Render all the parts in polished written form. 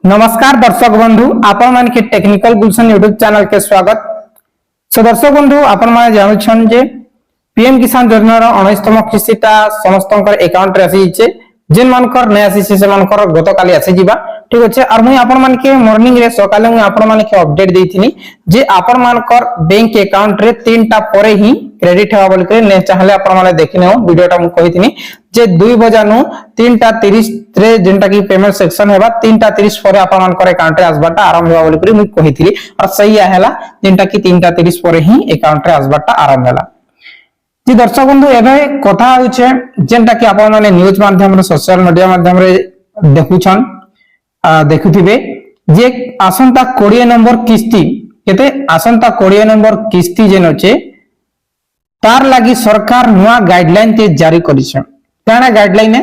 नमस्कार दर्शक बंधु आपण मान के टेक्निकल गुलशन यूट्यूब चैनल के स्वागत। सो दर्शक बंधु आपण मान जानुछन जे पीएम किसान योजना रो 19तम किस्तीटा समस्तकर अकाउंट रे आसी जे जिन मानकर नै आसी से मानकर गत काली आसी जिबा ठीक अछि। और मुई आपण मान के मॉर्निंग रे सकाले मुई आपण मान के अपडेट देथिनी जे आपण मानकर बैंक अकाउंट रे तीनटा परे ही क्रेडिट हेबा बोल के ने चाहले आपण माने देखिनो वीडियोटा मु कहिथिनी जे 2 बजा नु 3:30 रे जेंटा की पेमेंट सेक्शन हेबा 3:30 परे आपण मानकर अकाउंट रे आसबाटा आरंभ हेबा बोल के मु कहिथिली और सही आहेला जेंटा की 3:30 परे ही अकाउंट रे आसबाटा आरंभ होला। जी दर्शक बंधु एबे कथा होचे जेंटा की आपण माने न्यूज माध्यम रे सोशल मीडिया माध्यम रे देखुछन देखुथिबे जे आसंता 20 नंबर किस्ती केते आसंता 20 नंबर किस्ती जेन होचे तार लागि सरकार नुआ गाइडलाइन ते जारी करिछन। काना गाइडलाइन है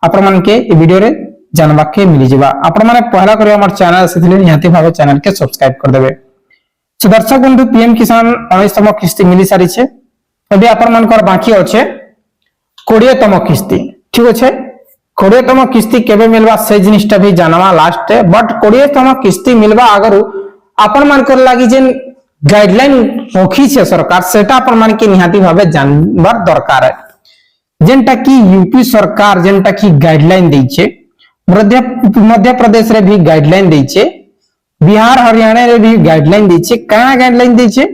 आपण मन के ए वीडियो रे जानबा के मिली जिबा। आपण माने पहला करियो हमर चैनल सेथिले निहाती भाबे चैनल के सब्सक्राइब कर देबे। सो दर्शक बंधु पीएम किसान 19तम किस्ती मिली सारी छे अभी आपण मानकर बाकी अच्छे 20तम किस्ती ठीक अच्छे। 20तम किस्ती केबे मिलवा से जिनिसटा भी जानवा लास्ट है बट 20तम किस्ती मिलवा अगर आपण मानकर लागि जेन गाइडलाइन रखी छे सरकार सेटा आपण मान के निहाती भाबे जानबार दरकार है। जेनटा की यूपी सरकार जेनटा की गाइडलाइन दै छे मध्य प्रदेश रे भी गाइडलाइन दै छे बिहार हरियाणा रे भी गाइडलाइन दै छे। काना गाइडलाइन दै छे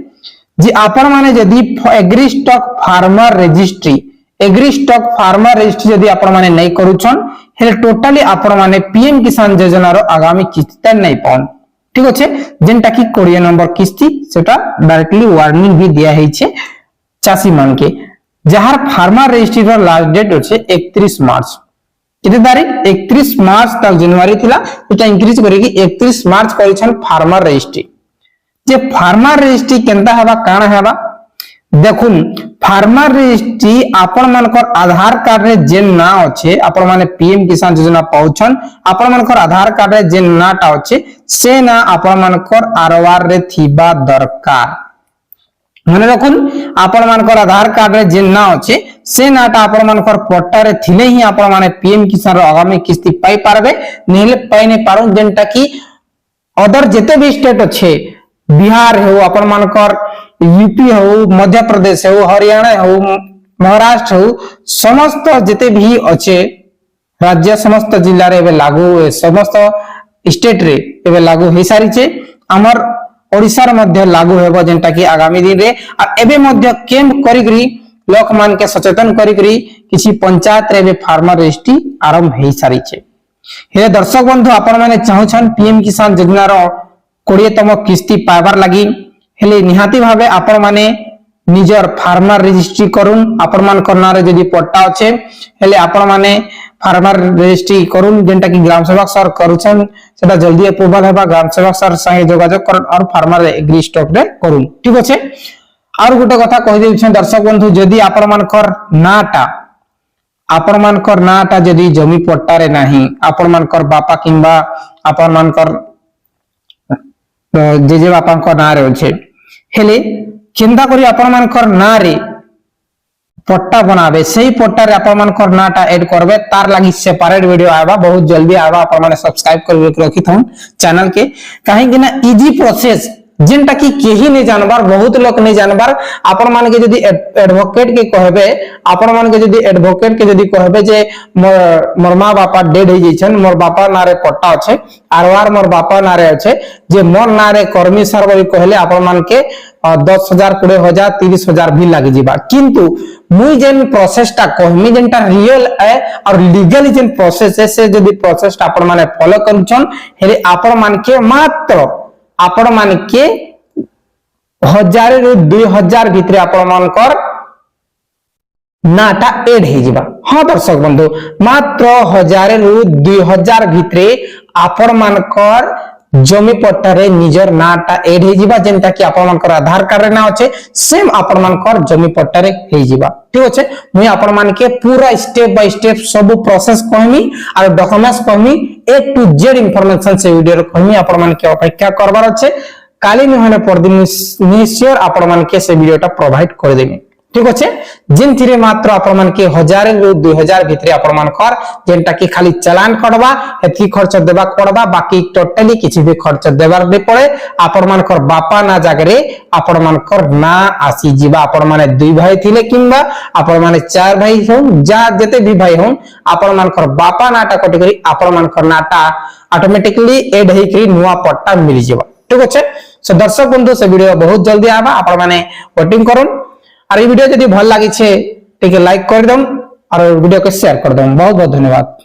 जे आपण माने जदी एग्री स्टॉक फार्मर रजिस्ट्री जदी आपण माने नै करूछन हेले टोटली आपण माने पीएम किसान योजना रो आगामी किस्ती नै पाउन ठीक अछि। जेनटा की 20 नंबर किस्ती सेटा डायरेक्टली वार्निंग भी दिया है छे चासी मान के जहार फार्मर रजिस्ट्री रो लास्ट डेट होचे 31 मार्च केते तारीख 31 मार्च तक जनवरी थिला एटा इंक्रीज करेगी 31 मार्च करिछन फार्मर रजिस्ट्री। जे फार्मर रजिस्ट्री केनता हेबा काना हेबा देखुन फार्मर रजिस्ट्री आपण मानकर आधार कार्ड रे जेन ना अछि आपण माने पीएम किसान योजना पाउछन आपण मानकर आधार कार्ड रे जेन नाटा अछि से ना आपण मानकर आरवार रे थिबा दरकार। माने रखुन आपण मानकर आधार कार्ड रे जेन ना अछि से नाटा आपण मानकर पट्टा रे थिले ही आपण माने पीएम किसान रो आगामी किस्ती पाई पारबे नेले पाई नै पारु। जेनटा की अदर जेते भी स्टेट अछि बिहार हो आपण मानकर यूपी हो मध्य प्रदेश हो हरियाणा हो महाराष्ट्र हो समस्त जेते भी अच्छे राज्य समस्त जिल्ला रे एबे लागू समस्त स्टेट रे एबे लागू हे सारी छे हमर ओडिसा रे मध्य लागू हेबो जेंटा की आगामी दिन रे आ एबे मध्य कैंप करी करी लोक मान के सचेतन करी करी किछि पंचायत रे एबे फार्मर रजिस्ट्री आरंभ हे सारी छे। हे दर्शक बंधु आपण माने चाहछन पीएम किसान योजना रो 20तम किस्ती पाइबार लगी हेले निहाती भावे आपण माने निजर फार्मर रजिस्ट्री करून आपण मान करना रे जदी पट्टा अछि हेले आपण माने फार्मर रजिस्ट्री करून जेंटा की ग्राम सेवक सर करूछन सेटा जल्दी अप्रूवल हेबा ग्राम सेवक सर संगे जोगाजोग कर और फार्मर एग्री स्टॉक रे करून ठीक अछि। और गुटे कथा कहि देछन दर्शक बंधु जदी आपण मान कर नाटा जदी जमी पट्टा रे नाही आपण मान कर बापा किंबा आपण मान कर जेजे बापा को ना रे अछि हेले चिंता करी आपण मानकर ना रे पट्टा बनाबे सही पट्टा रे आपण मानकर नाटा ऐड करबे तार लागि सेपरेट वीडियो आबा बहुत जल्दी आबा आपण माने सब्सक्राइब करबे रखी थन चैनल के काहे कि ना इजी प्रोसेस जेंटा की केही नै जानबार बहुत लोक नै जानबार आपण मान के जदी एडवोकेट के कहबे आपण मान के जदी एडवोकेट के जदी कहबे जे मोर मां बापा डेड हो जइछन मोर बापा नारे पट्टा अछि आरवार मोर बापा नारे अछि जे मोर नारे कर्मी सर्वे कहले आपण मान के 10,000 20,000 30,000 भी लाग जिबा किंतु मुई जेन प्रोसेसटा कहमी जेनटा रियल है और लीगली जेन प्रोसेस है से जदी प्रोसेसटा आपण माने फॉलो करछन हेले आपण मान के मात्र आपण मान के 1000 रु 2000 भितरे आपण मानकर नाटा ऐड हे जिबा। हां दर्शक बंधु मात्र 1000 रु 2000 भितरे आपण मानकर जमी पट्टा रे निजर नाटा ऐड हे जिबा जेंटा कि आपण मानकर आधार कार्ड रे ना अछि सेम आपण मानकर जमी पट्टा रे हे जिबा ठीक अछि। मुई आपण मान के पूरा स्टेप बाय स्टेप सब प्रोसेस कहमी और डॉक्यूमेंट्स कहमी ए टू जेड इंफॉर्मेशन से वीडियो रे कहमी आपण मान के अपेक्षा करबार अछि काली नहले परदिन निश्चय आपण मान के से वीडियोटा प्रोवाइड कर देबी। ठीक अच्छे जिन थी मात्र आपण मान के 1000 रु 2000 भितर आपण मान कर जेनटा की खाली चालान कटवा एतकी खर्च देबा पड़बा बाकी टोटली किसी भी खर्च देबार नहीं पड़े आपण मान कर बापा ना जागरे आपण मान कर ना आसी जीवा आपण माने दुई भाई थिले किंबा आपण माने चार भाई होन जा जते भी भाई होन आपण मान कर बापा नाटा कटि करी आपण मान कर नाटा ऑटोमेटिकली ऐड हे करी नुवा पट्टा मिल जेबा ठीक अच्छे सो दर्शक बंधु से वीडियो बहुत जल्दी आबा आपण माने वोटिंग करूं और ये वीडियो यदि भल लगी टिके लाइक कर दम और वीडियो को शेयर कर दम बहुत बहुत धन्यवाद।